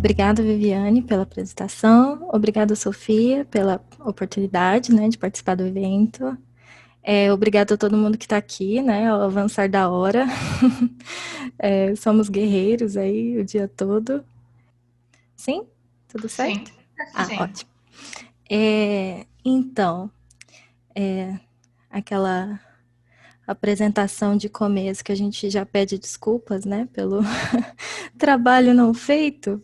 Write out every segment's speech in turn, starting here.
Obrigada, Viviane, pela apresentação. Obrigada, Sofia, pela oportunidade, né, de participar do evento. Obrigada a todo mundo que está aqui, né, ao avançar da hora. Somos guerreiros aí o dia todo. Sim? Tudo certo? Sim, sim. Ótimo. Então, aquela apresentação de começo que a gente já pede desculpas, né, pelo trabalho não feito.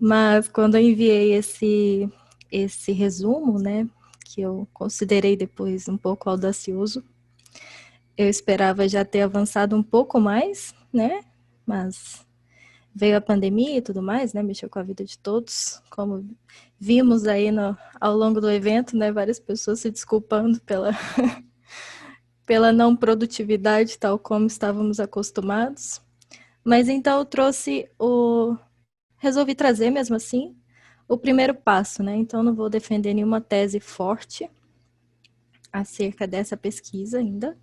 Mas quando eu enviei esse resumo, né, que eu considerei depois um pouco audacioso, eu esperava já ter avançado um pouco mais, né, mas veio a pandemia e tudo mais, né, mexeu com a vida de todos, como vimos aí ao longo do evento, né, várias pessoas se desculpando pela não produtividade, tal como estávamos acostumados. Mas então eu resolvi trazer mesmo assim o primeiro passo, né? Então não vou defender nenhuma tese forte acerca dessa pesquisa ainda,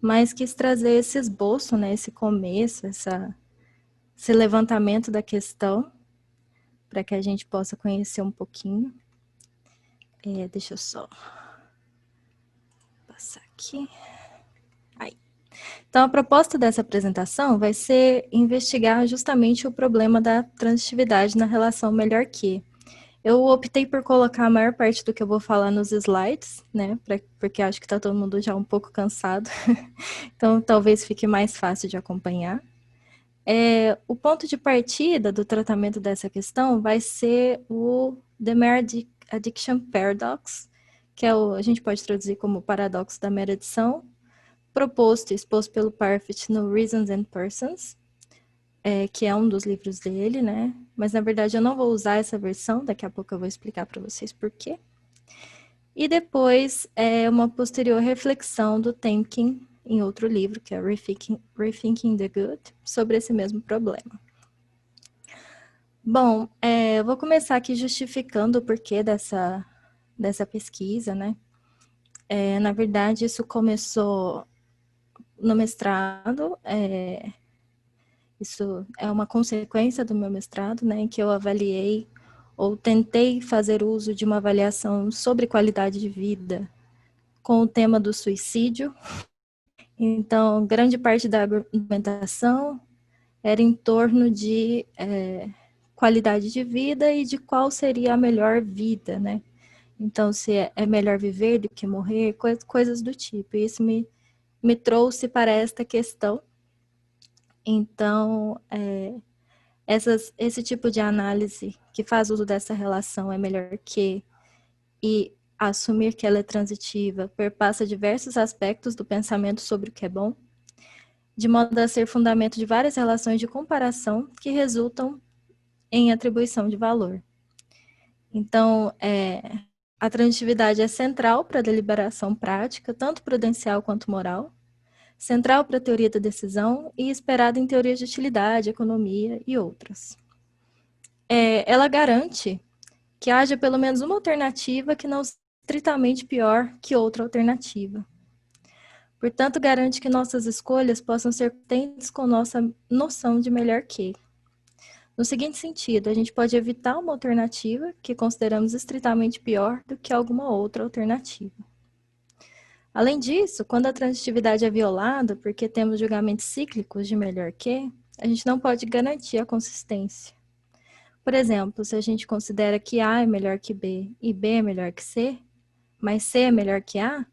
mas quis trazer esse esboço, né? Esse começo, esse levantamento da questão, para que a gente possa conhecer um pouquinho. Deixa eu só passar aqui. Aí. Então, a proposta dessa apresentação vai ser investigar justamente o problema da transitividade na relação melhor que. Eu optei por colocar a maior parte do que eu vou falar nos slides, né? Porque acho que está todo mundo já um pouco cansado. Então, talvez fique mais fácil de acompanhar. O ponto de partida do tratamento dessa questão vai ser o The Mere Addiction Paradox, que a gente pode traduzir como paradoxo da mera adição, proposto e exposto pelo Parfit no Reasons and Persons, que é um dos livros dele, né? Mas, na verdade, eu não vou usar essa versão, daqui a pouco eu vou explicar para vocês por quê. E depois, uma posterior reflexão do Temkin em outro livro, que é Rethinking the Good, sobre esse mesmo problema. Bom, eu vou começar aqui justificando o porquê dessa pesquisa, né? Na verdade, isso começou no mestrado, isso é uma consequência do meu mestrado, né, em que eu avaliei ou tentei fazer uso de uma avaliação sobre qualidade de vida com o tema do suicídio. Então, grande parte da argumentação era em torno de qualidade de vida e de qual seria a melhor vida, né? Então, se é melhor viver do que morrer, coisas do tipo. E isso me trouxe para esta questão. Então, esse tipo de análise que faz uso dessa relação é melhor que, e assumir que ela é transitiva, perpassa diversos aspectos do pensamento sobre o que é bom, de modo a ser fundamento de várias relações de comparação que resultam em atribuição de valor. Então, a transitividade é central para a deliberação prática, tanto prudencial quanto moral, central para a teoria da decisão e esperada em teorias de utilidade, economia e outras. Ela garante que haja pelo menos uma alternativa que não seja estritamente pior que outra alternativa. Portanto, garante que nossas escolhas possam ser coerentes com nossa noção de melhor que. No seguinte sentido, a gente pode evitar uma alternativa que consideramos estritamente pior do que alguma outra alternativa. Além disso, quando a transitividade é violada, porque temos julgamentos cíclicos de melhor que, a gente não pode garantir a consistência. Por exemplo, se a gente considera que A é melhor que B e B é melhor que C, mas C é melhor que A,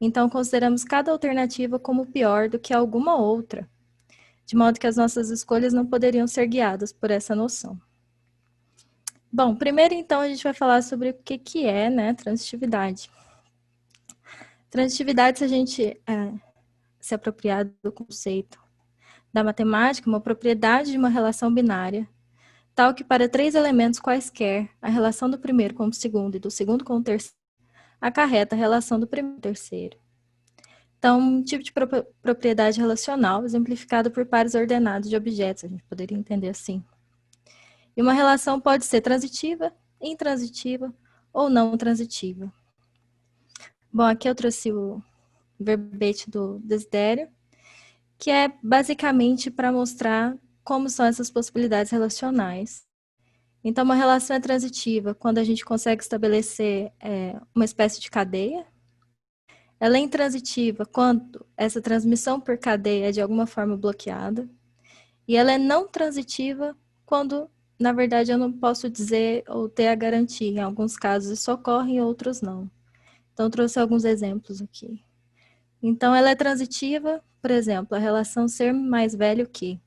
então consideramos cada alternativa como pior do que alguma outra, de modo que as nossas escolhas não poderiam ser guiadas por essa noção. Bom, primeiro então a gente vai falar sobre o que é, né, transitividade. Transitividade, se a gente se apropriar do conceito da matemática, uma propriedade de uma relação binária, tal que para três elementos quaisquer, a relação do primeiro com o segundo e do segundo com o terceiro acarreta a relação do primeiro com o terceiro. Então, um tipo de propriedade relacional exemplificado por pares ordenados de objetos, a gente poderia entender assim. E uma relação pode ser transitiva, intransitiva ou não transitiva. Bom, aqui eu trouxe o verbete do Desidério, que é basicamente para mostrar como são essas possibilidades relacionais. Então, uma relação é transitiva quando a gente consegue estabelecer uma espécie de cadeia. Ela é intransitiva quando essa transmissão por cadeia é de alguma forma bloqueada. E ela é não transitiva quando, na verdade, eu não posso dizer ou ter a garantia. Em alguns casos isso ocorre, em outros não. Então, eu trouxe alguns exemplos aqui. Então, ela é transitiva, por exemplo, a relação ser mais velho que.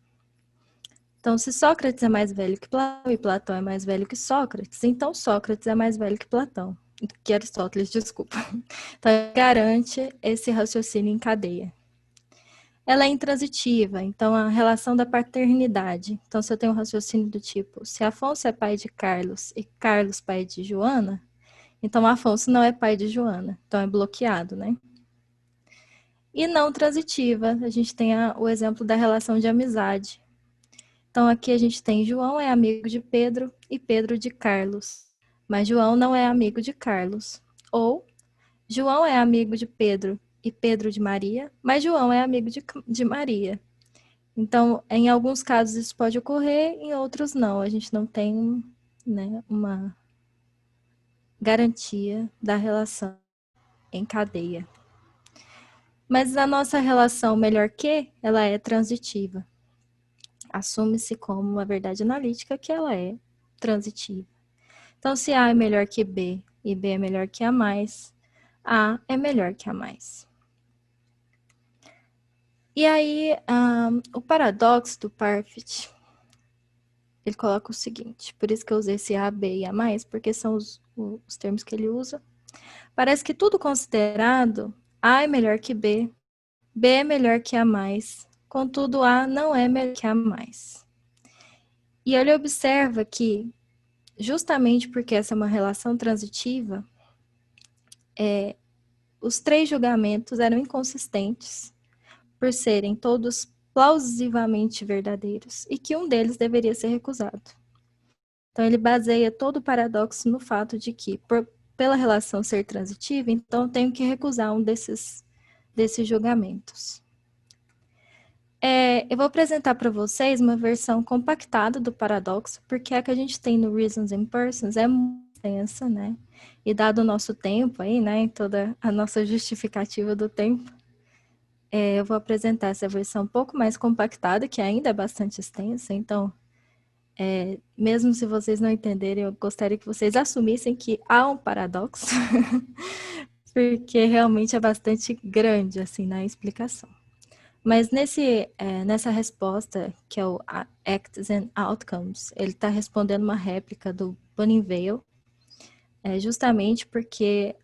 Então, se Sócrates é mais velho que Platão e Platão é mais velho que Sócrates, então Sócrates é mais velho que Platão, que Aristóteles, desculpa. Então, garante esse raciocínio em cadeia. Ela é intransitiva, então a relação da paternidade. Então, se eu tenho um raciocínio do tipo, se Afonso é pai de Carlos e Carlos pai de Joana, então Afonso não é pai de Joana, então é bloqueado, né? E não transitiva, a gente tem o exemplo da relação de amizade. Então, aqui a gente tem João é amigo de Pedro e Pedro de Carlos, mas João não é amigo de Carlos. Ou João é amigo de Pedro e Pedro de Maria, mas João é amigo de Maria. Então, em alguns casos isso pode ocorrer, em outros não. A gente não tem, né, uma garantia da relação em cadeia. Mas a nossa relação melhor que, ela é transitiva. Assume-se como uma verdade analítica que ela é transitiva. Então, se A é melhor que B e B é melhor que A+, A é melhor que A+. E aí, o paradoxo do Parfit, ele coloca o seguinte, por isso que eu usei esse A, B e A+, porque são os termos que ele usa. Parece que tudo considerado, A é melhor que B, B é melhor que A+, contudo, A não é melhor que A+. E ele observa que, justamente porque essa é uma relação transitiva, os três julgamentos eram inconsistentes, por serem todos plausivelmente verdadeiros, e que um deles deveria ser recusado. Então, ele baseia todo o paradoxo no fato de que, pela relação ser transitiva, então eu tenho que recusar um desses julgamentos. Eu vou apresentar para vocês uma versão compactada do paradoxo, porque a que a gente tem no Reasons and Persons é muito extensa, né? E dado o nosso tempo aí, né, toda a nossa justificativa do tempo, eu vou apresentar essa versão um pouco mais compactada, que ainda é bastante extensa, então, mesmo se vocês não entenderem, eu gostaria que vocês assumissem que há um paradoxo, porque realmente é bastante grande, assim, na explicação. Mas nessa resposta, que é o Acts and Outcomes, ele está respondendo uma réplica do Bonningvale, justamente porque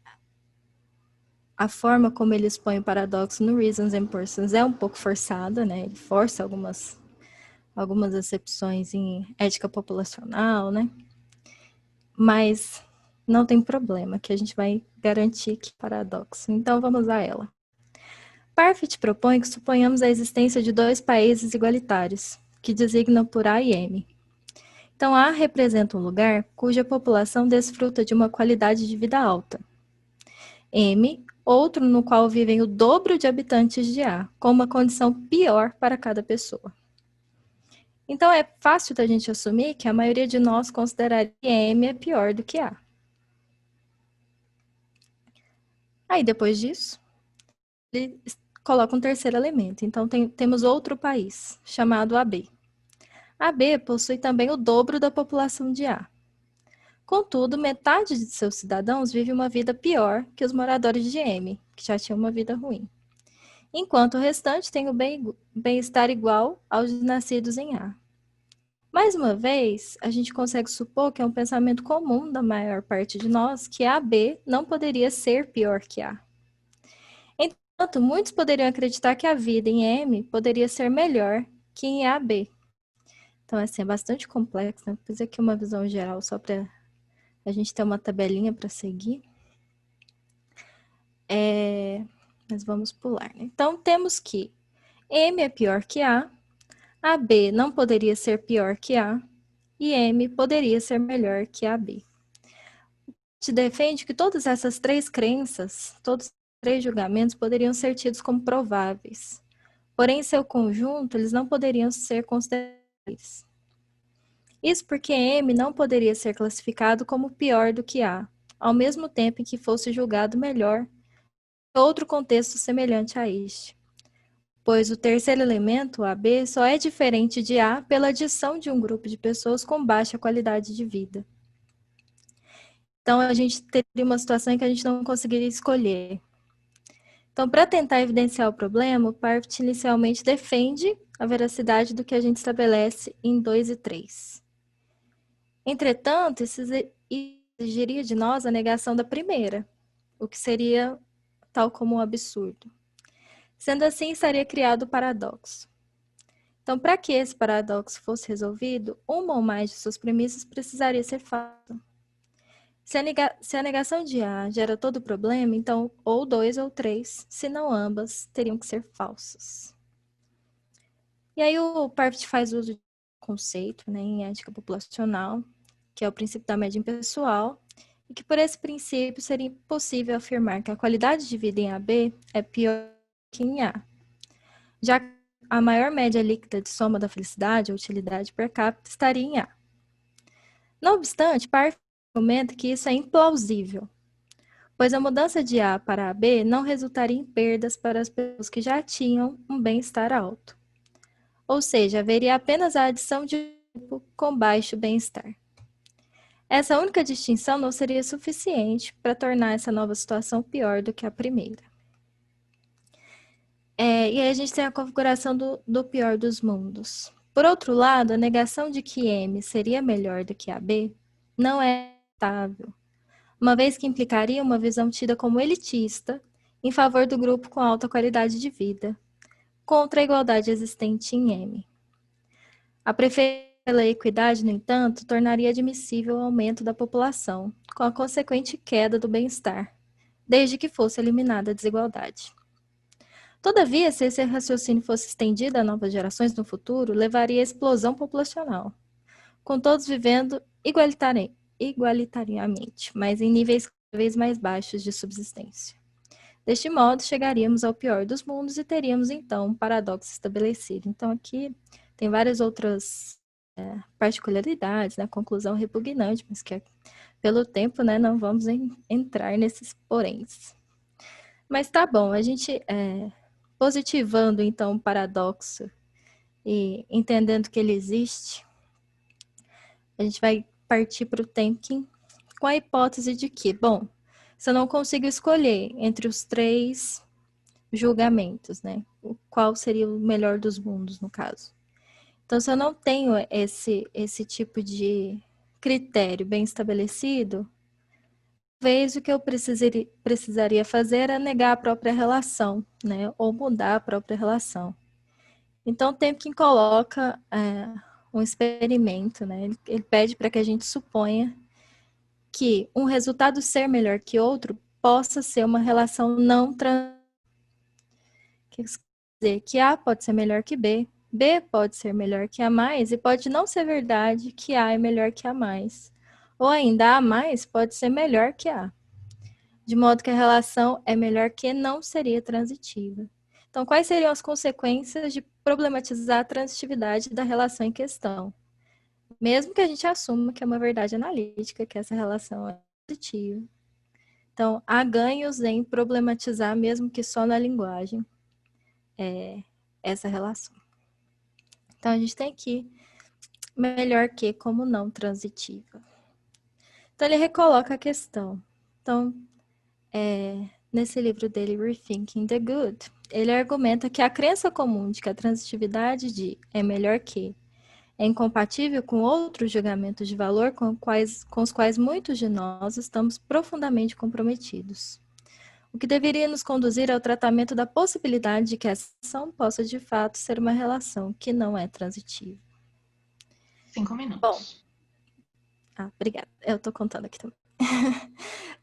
a forma como ele expõe o paradoxo no Reasons and Persons é um pouco forçada, né? Ele força algumas acepções em ética populacional, né? Mas não tem problema, que a gente vai garantir que é paradoxo. Então, vamos a ela. Parfit propõe que suponhamos a existência de dois países igualitários, que designam por A e M. Então, A representa um lugar cuja população desfruta de uma qualidade de vida alta. M, outro no qual vivem o dobro de habitantes de A, com uma condição pior para cada pessoa. Então, é fácil da gente assumir que a maioria de nós consideraria que M é pior do que A. Aí, depois disso, ele coloca um terceiro elemento. Então, temos outro país, chamado AB. AB possui também o dobro da população de A. Contudo, metade de seus cidadãos vive uma vida pior que os moradores de M, que já tinham uma vida ruim. Enquanto o restante tem o bem-estar igual aos nascidos em A. Mais uma vez, a gente consegue supor que é um pensamento comum da maior parte de nós que AB não poderia ser pior que A. Entanto, muitos poderiam acreditar que a vida em M poderia ser melhor que em AB. Então, assim, é bastante complexo, né? Vou fazer aqui uma visão geral só para a gente ter uma tabelinha para seguir. Mas vamos pular, né? Então, temos que M é pior que A, AB não poderia ser pior que A, e M poderia ser melhor que AB. A gente defende que todas essas três crenças, todos os três julgamentos poderiam ser tidos como prováveis. Porém, em seu conjunto, eles não poderiam ser considerados. Isso porque M não poderia ser classificado como pior do que A, ao mesmo tempo em que fosse julgado melhor em outro contexto semelhante a este, pois o terceiro elemento, AB, só é diferente de A pela adição de um grupo de pessoas com baixa qualidade de vida. Então, a gente teria uma situação em que a gente não conseguiria escolher. Então, para tentar evidenciar o problema, o Parfit inicialmente defende a veracidade do que a gente estabelece em 2 e 3. Entretanto, isso exigiria de nós a negação da primeira, o que seria tal como um absurdo. Sendo assim, estaria criado o paradoxo. Então, para que esse paradoxo fosse resolvido, uma ou mais de suas premissas precisaria ser falsa. Se a negação de A gera todo o problema, então ou 2 ou 3, se não ambas, teriam que ser falsas. E aí o Parfit faz uso de um conceito, né, em ética populacional, que é o princípio da média impessoal, e que por esse princípio seria impossível afirmar que a qualidade de vida em AB é pior que em A, já que a maior média líquida de soma da felicidade, a utilidade per capita, estaria em A. Não obstante, Parfit argumenta que isso é implausível, pois a mudança de A para AB não resultaria em perdas para as pessoas que já tinham um bem-estar alto. Ou seja, haveria apenas a adição de um grupo com baixo bem-estar. Essa única distinção não seria suficiente para tornar essa nova situação pior do que a primeira. E aí a gente tem a configuração do pior dos mundos. Por outro lado, a negação de que M seria melhor do que AB não é aceitável, uma vez que implicaria uma visão tida como elitista em favor do grupo com alta qualidade de vida, contra a igualdade existente em M. A preferência pela equidade, no entanto, tornaria admissível o aumento da população, com a consequente queda do bem-estar, desde que fosse eliminada a desigualdade. Todavia, se esse raciocínio fosse estendido a novas gerações no futuro, levaria à explosão populacional, com todos vivendo igualitariamente, mas em níveis cada vez mais baixos de subsistência. Deste modo, chegaríamos ao pior dos mundos e teríamos, então, um paradoxo estabelecido. Então, aqui tem várias outras particularidades, né? Conclusão repugnante, mas que pelo tempo, né, não vamos entrar nesses poréns. Mas tá bom, a gente positivando, então, o paradoxo e entendendo que ele existe, a gente vai partir para o thinking com a hipótese de que, bom, se eu não consigo escolher entre os 3 julgamentos, né? Qual seria o melhor dos mundos, no caso. Então, se eu não tenho esse tipo de critério bem estabelecido, talvez o que eu precisaria fazer é negar a própria relação, né? Ou mudar a própria relação. Então, o Temkin coloca um experimento, né? Ele pede para que a gente suponha que um resultado ser melhor que outro possa ser uma relação não transitiva. Quer dizer que A pode ser melhor que B, B pode ser melhor que A mais, e pode não ser verdade que A é melhor que A mais. Ou ainda A mais pode ser melhor que A. De modo que a relação é melhor que não seria transitiva. Então, quais seriam as consequências de problematizar a transitividade da relação em questão? Mesmo que a gente assuma que é uma verdade analítica, que essa relação é transitiva. Então, há ganhos em problematizar, mesmo que só na linguagem, essa relação. Então, a gente tem aqui melhor que como não transitiva. Então, ele recoloca a questão. Então, nesse livro dele, Rethinking the Good, ele argumenta que a crença comum de que a transitividade de é melhor que é incompatível com outros julgamentos de valor com os quais muitos de nós estamos profundamente comprometidos. O que deveria nos conduzir ao tratamento da possibilidade de que essa ação possa de fato ser uma relação que não é transitiva. 5 minutos. Bom, obrigada. Eu estou contando aqui também.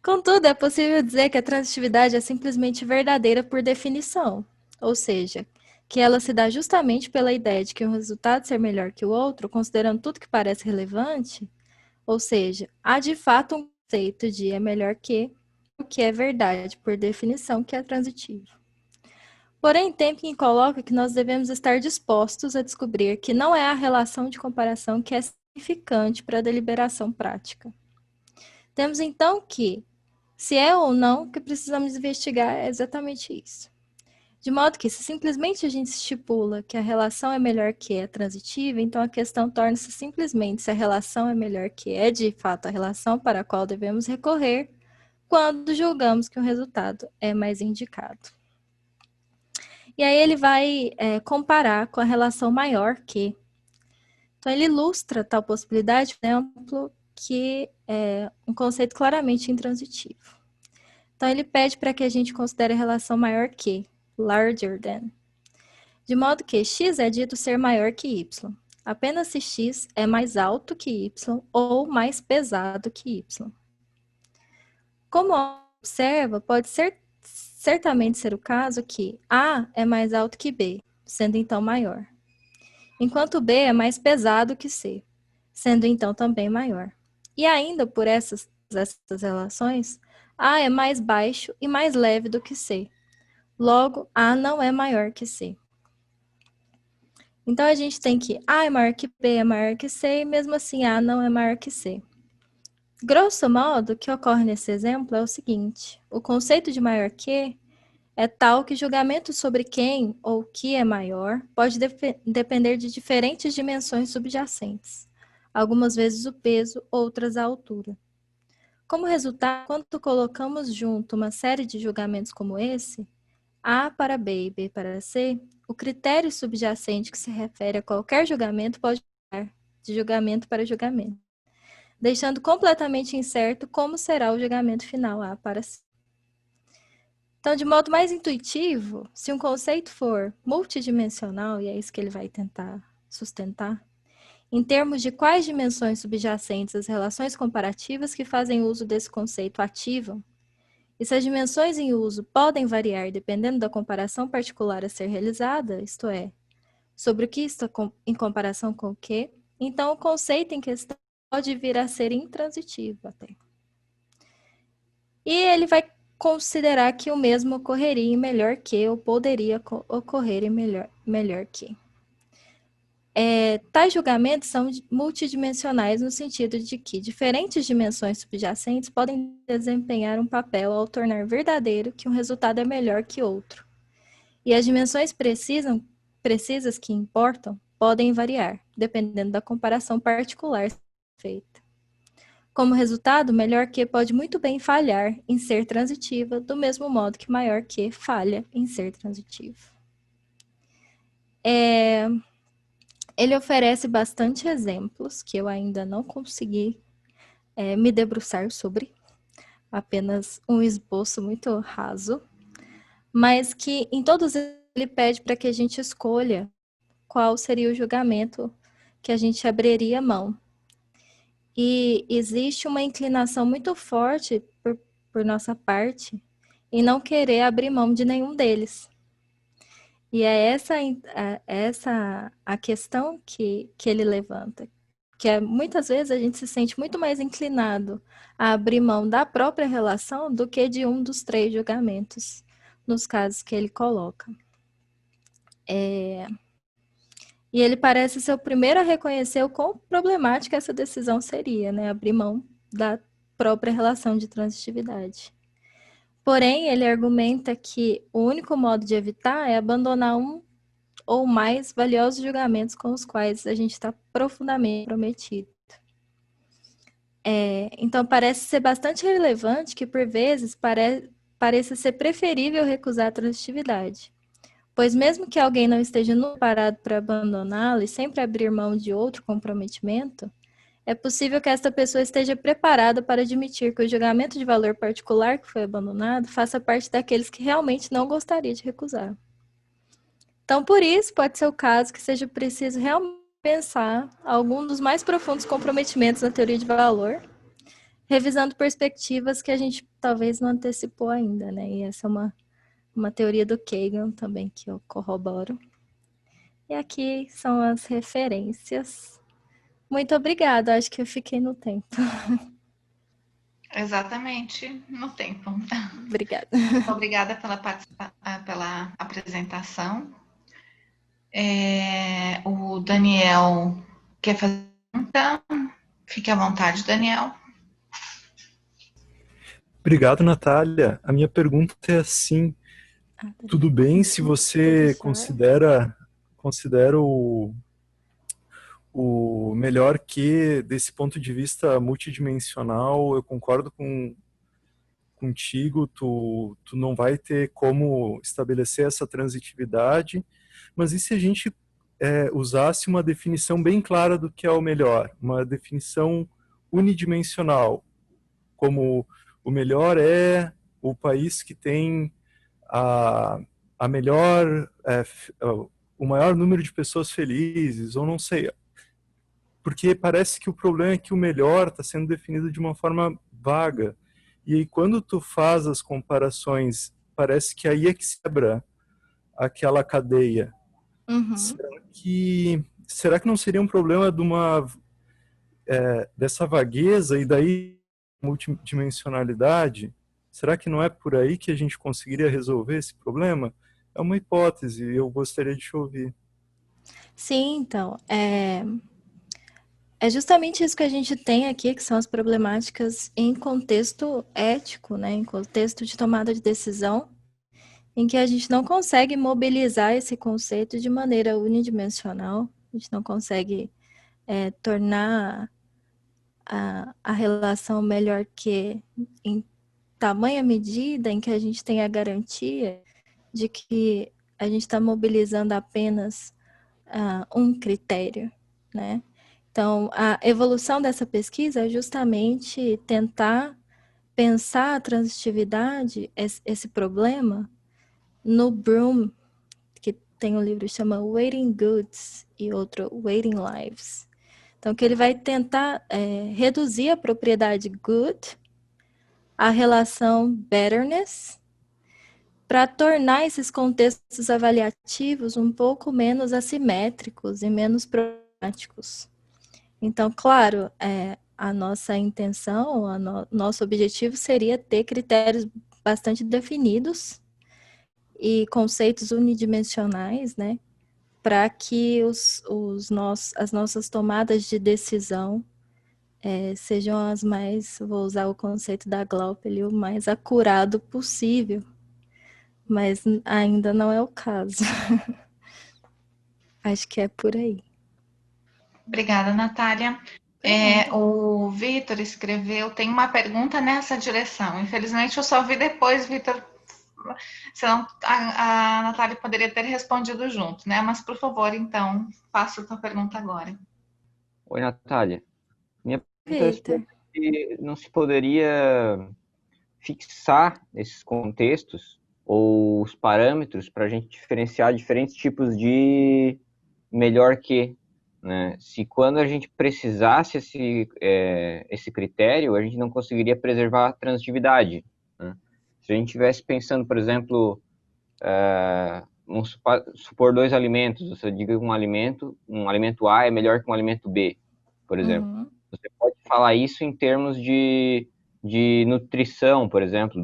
Contudo, é possível dizer que a transitividade é simplesmente verdadeira por definição, ou seja, que ela se dá justamente pela ideia de que um resultado ser melhor que o outro, considerando tudo que parece relevante, ou seja, há de fato um conceito de é melhor que o que é verdade, por definição, que é transitivo. Porém, Temkin coloca que nós devemos estar dispostos a descobrir que não é a relação de comparação que é significante para a deliberação prática. Temos então que, se é ou não, o que precisamos investigar é exatamente isso. De modo que, se simplesmente a gente estipula que a relação é melhor que é transitiva, então a questão torna-se simplesmente se a relação é melhor que é de fato a relação para a qual devemos recorrer quando julgamos que o resultado é mais indicado. E aí ele vai comparar com a relação maior que. Então ele ilustra tal possibilidade, por exemplo, que é um conceito claramente intransitivo. Então ele pede para que a gente considere a relação maior que, larger than. De modo que x é dito ser maior que y. Apenas se x é mais alto que y ou mais pesado que y. Como observa, pode certamente ser o caso que A é mais alto que B, sendo então maior. Enquanto B é mais pesado que C, sendo então também maior. E ainda por essas relações, A é mais baixo e mais leve do que C. Logo, A não é maior que C. Então, a gente tem que A é maior que B é maior que C, e mesmo assim A não é maior que C. Grosso modo, o que ocorre nesse exemplo é o seguinte: o conceito de maior que é tal que julgamento sobre quem ou que é maior pode depender de diferentes dimensões subjacentes, algumas vezes o peso, outras a altura. Como resultado, quando colocamos junto uma série de julgamentos como esse, A para B e B para C, o critério subjacente que se refere a qualquer julgamento pode variar de julgamento para julgamento, deixando completamente incerto como será o julgamento final A para C. Então, de modo mais intuitivo, se um conceito for multidimensional, e é isso que ele vai tentar sustentar, em termos de quais dimensões subjacentes as relações comparativas que fazem uso desse conceito ativam, e se as dimensões em uso podem variar dependendo da comparação particular a ser realizada, isto é, sobre o que está em comparação com o que, então o conceito em questão pode vir a ser intransitivo até. E ele vai considerar que o mesmo ocorreria em melhor que ou poderia ocorrer em melhor que. Tais julgamentos são multidimensionais no sentido de que diferentes dimensões subjacentes podem desempenhar um papel ao tornar verdadeiro que um resultado é melhor que outro. E as dimensões precisas que importam podem variar, dependendo da comparação particular feita. Como resultado, melhor que pode muito bem falhar em ser transitiva, do mesmo modo que maior que falha em ser transitivo. Ele oferece bastante exemplos que eu ainda não consegui me debruçar sobre, apenas um esboço muito raso, mas que em todos ele pede para que a gente escolha qual seria o julgamento que a gente abriria mão. E existe uma inclinação muito forte por nossa parte em não querer abrir mão de nenhum deles. E é essa a questão que ele levanta, que muitas vezes a gente se sente muito mais inclinado a abrir mão da própria relação do que de um dos 3 julgamentos, nos casos que ele coloca. E ele parece ser o primeiro a reconhecer o quão problemática essa decisão seria, né? Abrir mão da própria relação de transitividade. Porém, ele argumenta que o único modo de evitar é abandonar um ou mais valiosos julgamentos com os quais a gente está profundamente comprometido. Então, parece ser bastante relevante que, por vezes, pareça ser preferível recusar a transitividade. Pois mesmo que alguém não esteja preparado para abandoná-lo e sempre abrir mão de outro comprometimento, é possível que esta pessoa esteja preparada para admitir que o julgamento de valor particular que foi abandonado faça parte daqueles que realmente não gostaria de recusar. Então, por isso, pode ser o caso que seja preciso realmente pensar algum dos mais profundos comprometimentos na teoria de valor, revisando perspectivas que a gente talvez não antecipou ainda, né? E essa é uma teoria do Kagan também que eu corroboro. E aqui são as referências. Muito obrigada, acho que eu fiquei no tempo. Exatamente no tempo. Obrigada. Obrigada pela apresentação. O Daniel quer fazer pergunta? Fique à vontade, Daniel. Obrigado, Natália. A minha pergunta é assim, tudo bem se você considera o melhor que, desse ponto de vista multidimensional, eu concordo contigo, tu não vai ter como estabelecer essa transitividade, mas e se a gente usasse uma definição bem clara do que é o melhor, uma definição unidimensional, como o melhor é o país que tem a, a melhor, o maior número de pessoas felizes, ou não sei. Porque parece que o problema é que o melhor está sendo definido de uma forma vaga. E aí, quando tu faz as comparações, parece que aí é que se quebra aquela cadeia. Uhum. Será que não seria um problema dessa vagueza e daí multidimensionalidade? Será que não é por aí que a gente conseguiria resolver esse problema? É uma hipótese, eu gostaria de te ouvir. Sim, então, é justamente isso que a gente tem aqui, que são as problemáticas em contexto ético, né, em contexto de tomada de decisão, em que a gente não consegue mobilizar esse conceito de maneira unidimensional, a gente não consegue tornar a relação melhor que em tamanha medida em que a gente tem a garantia de que a gente está mobilizando apenas um critério, né? Então, a evolução dessa pesquisa é justamente tentar pensar a transitividade, esse problema, no Bloom, que tem um livro que chama Waiting Goods e outro Waiting Lives. Então, que ele vai tentar reduzir a propriedade good, a relação betterness, para tornar esses contextos avaliativos um pouco menos assimétricos e menos problemáticos. Então, claro, a nossa intenção, nosso objetivo seria ter critérios bastante definidos e conceitos unidimensionais, né, para que as nossas tomadas de decisão sejam as mais, vou usar o conceito da Glauber, o mais acurado possível, mas ainda não é o caso. Acho que é por aí. Obrigada, Natália. O Vitor escreveu, tem uma pergunta nessa direção. Infelizmente, eu só vi depois, Vitor, senão a Natália poderia ter respondido junto, né? Mas, por favor, então, faça a tua pergunta agora. Oi, Natália. Minha pergunta é se não se poderia fixar esses contextos ou os parâmetros para a gente diferenciar diferentes tipos de melhor que, né? Se quando a gente precisasse esse critério, a gente não conseguiria preservar a transitividade, né? Se a gente estivesse pensando, por exemplo, vamos supor dois alimentos, você diga que um alimento A é melhor que um alimento B, por exemplo. Uhum. Você pode falar isso em termos de nutrição, por exemplo,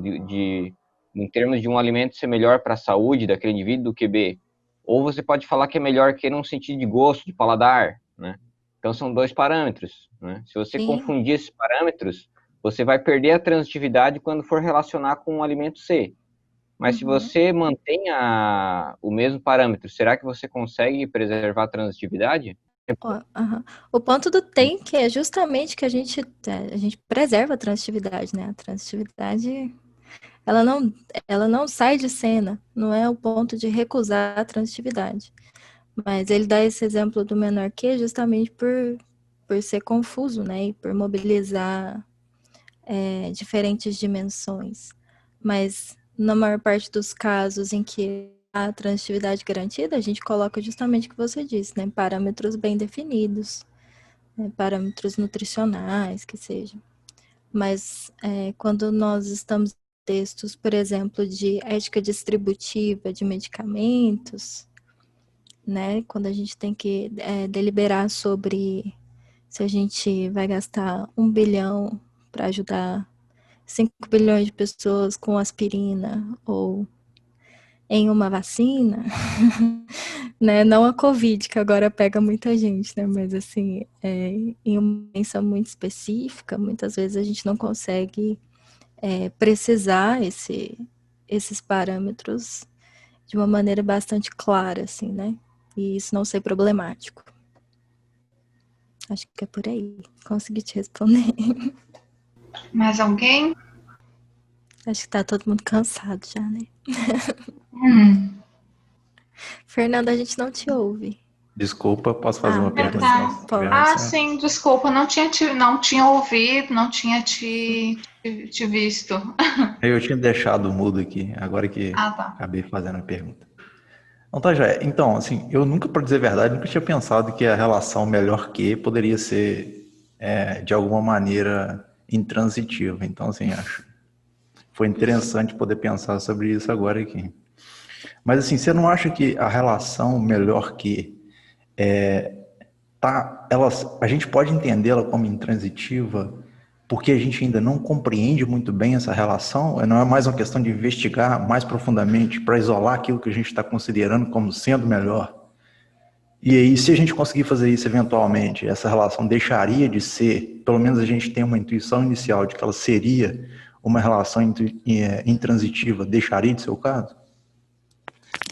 em termos de um alimento ser melhor para a saúde daquele indivíduo do que B. Ou você pode falar que é melhor que num sentido de gosto, de paladar, né? Então são dois parâmetros, né? Se você confundir esses parâmetros, você vai perder a transitividade quando for relacionar com um alimento C. Mas se você mantém o mesmo parâmetro, será que você consegue preservar a transitividade? O ponto do think é justamente que a gente preserva a transitividade, né? A transitividade, ela não sai de cena, não é o ponto de recusar a transitividade. Mas ele dá esse exemplo do menor que justamente por ser confuso, né? E por mobilizar diferentes dimensões. Mas na maior parte dos casos em que a transitividade garantida, a gente coloca justamente o que você disse, né? Parâmetros bem definidos, né? Parâmetros nutricionais, que seja. Mas quando nós estamos em textos, por exemplo, de ética distributiva de medicamentos, né? Quando a gente tem que deliberar sobre se a gente vai gastar 1 bilhão para ajudar 5 bilhões de pessoas com aspirina, ou em uma vacina, né? Não a Covid, que agora pega muita gente, né? Mas assim, em uma doença muito específica, muitas vezes a gente não consegue precisar esses parâmetros de uma maneira bastante clara, assim, né? E isso não ser problemático. Acho que é por aí. Consegui te responder. Mais alguém? Acho que tá todo mundo cansado já, né? Fernanda, a gente não te ouve. Desculpa, posso fazer uma pergunta? Tá. Sim, desculpa, não tinha ouvido, não tinha te visto. Eu tinha deixado o mudo aqui, agora que Tá. acabei fazendo a pergunta. Não, tá, já. Então, assim, eu nunca, para dizer a verdade, nunca tinha pensado que a relação melhor que poderia ser, de alguma maneira, intransitiva. Então, assim, acho foi interessante poder pensar sobre isso agora aqui. Mas, assim, você não acha que a relação melhor que a gente pode entendê-la como intransitiva porque a gente ainda não compreende muito bem essa relação? Não é mais uma questão de investigar mais profundamente para isolar aquilo que a gente está considerando como sendo melhor? E aí, se a gente conseguir fazer isso eventualmente, essa relação deixaria de ser, pelo menos a gente tem uma intuição inicial de que ela seria uma relação intransitiva, deixaria de ser o caso?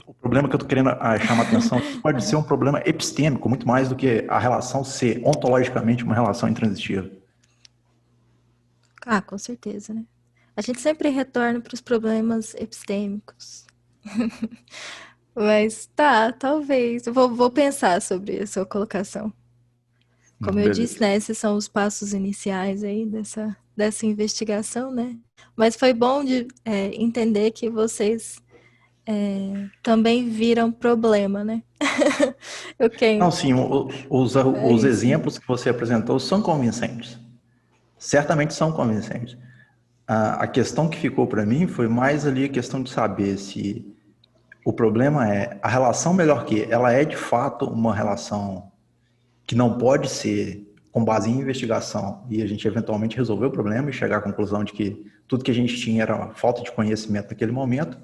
O problema que eu estou querendo chamar a atenção pode ser um problema epistêmico, muito mais do que a relação ser ontologicamente uma relação intransitiva. Com certeza, né? A gente sempre retorna para os problemas epistêmicos. Mas talvez. Eu vou pensar sobre a sua colocação. Como eu disse, né? Esses são os passos iniciais aí dessa investigação, né? Mas foi bom de entender que vocês também viram problema, né? Não, sim, os exemplos que você apresentou são convincentes. Certamente são convincentes. A questão que ficou para mim foi mais ali a questão de saber se o problema é a relação melhor que ela é de fato uma relação que não pode ser com base em investigação e a gente eventualmente resolver o problema e chegar à conclusão de que tudo que a gente tinha era falta de conhecimento naquele momento,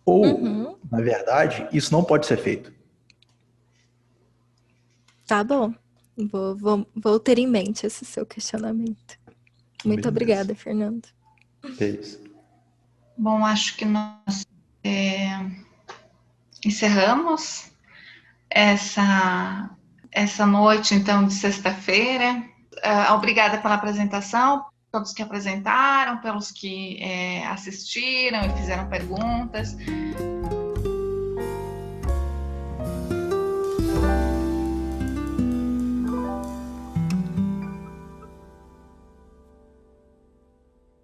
ou, na verdade, isso não pode ser feito. Tá bom. Vou ter em mente esse seu questionamento. Muito obrigada, Fernando. É isso. Bom, acho que nós encerramos essa noite, então, de sexta-feira. Obrigada pela apresentação, todos que apresentaram, pelos que assistiram e fizeram perguntas.